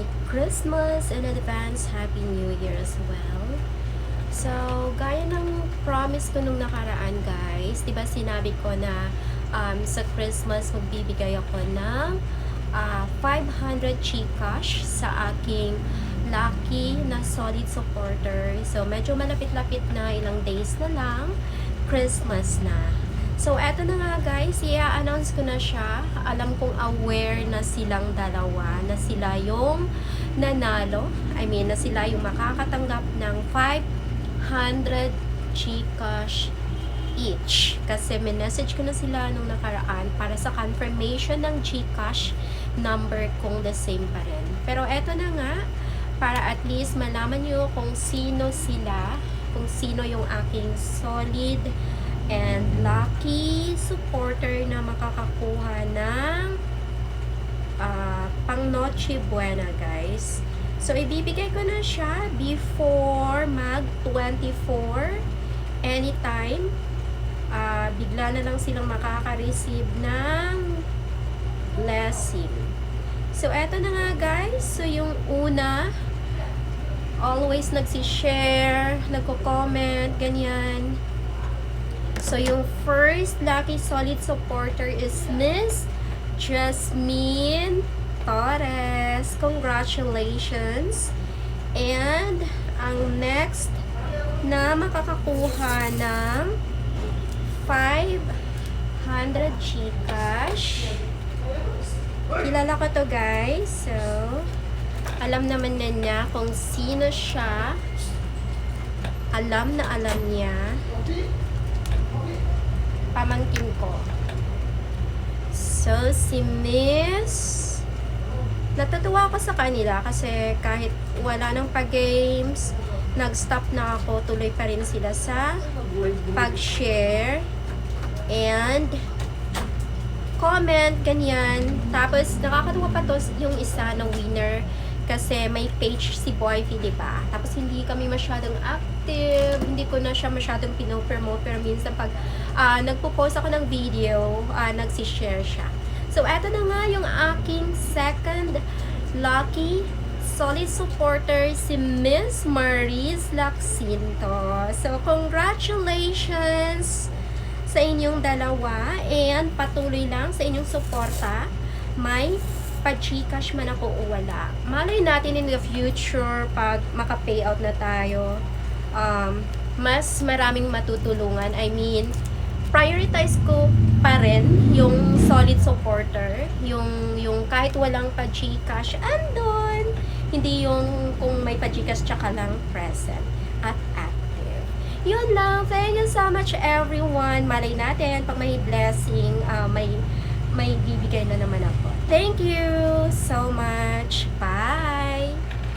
Merry Christmas in advance, Happy New Year as well. So, gaya ng promise ko nung nakaraan guys, di ba sinabi ko na sa Christmas magbibigay ako ng 500 Gcash sa aking lucky na solid supporter. So, medyo malapit-lapit na, ilang days na lang, Christmas na. So, eto na nga guys, i-announce ko na siya. Alam kong aware na silang dalawa, na sila yung nanalo. I mean, na sila yung makakatanggap ng 500 Gcash each. Kasi message ko na sila nung nakaraan para sa confirmation ng Gcash number kung the same pa rin. Pero eto na nga, para at least malaman nyo kung sino sila, kung sino yung aking solid and lucky supporter na makakakuha ng pang Noche Buena guys. So ibibigay ko na siya before mag 24 anytime. Bigla na lang silang makaka-receive ng blessing. So eto na nga guys. So yung una, always nagsi-share, nagko-comment, ganyan. So, yung first lucky solid supporter is Miss Jasmine Torres. Congratulations! And, ang next na makakakuha ng 500 Gcash. Kilala ko to guys. So, alam naman na niya kung sino siya. Alam na alam niya. Pamangkin ko. So, si Miss, natutuwa ako sa kanila kasi kahit wala nang pag-games, nag-stop na ako, tuloy pa rin sila sa pag-share and comment, ganyan. Tapos, nakakatuwa pa to yung isa ng winner kasi may page si Boyfie, diba? Tapos, hindi kami masyadong active, hindi ko na siya masyadong pinopromote, pero minsan pag nagpo-post ako ng video, nagsishare siya. So, eto na nga yung aking second lucky solid supporter, si Miss Maris Lacsinto. So, congratulations sa inyong dalawa and patuloy lang sa inyong suporta. May pa-Gcash man ako o wala. Malay natin in the future pag maka-payout na tayo, mas maraming matutulungan. I mean, prioritize ko pa rin yung solid supporter, yung kahit walang pa-Gcash andon, hindi yung kung may pa-Gcash tsaka lang present at active. Yun lang. Thank you so much everyone. Malay natin pag may blessing, may bibigay na naman ako. Thank you so much. Bye.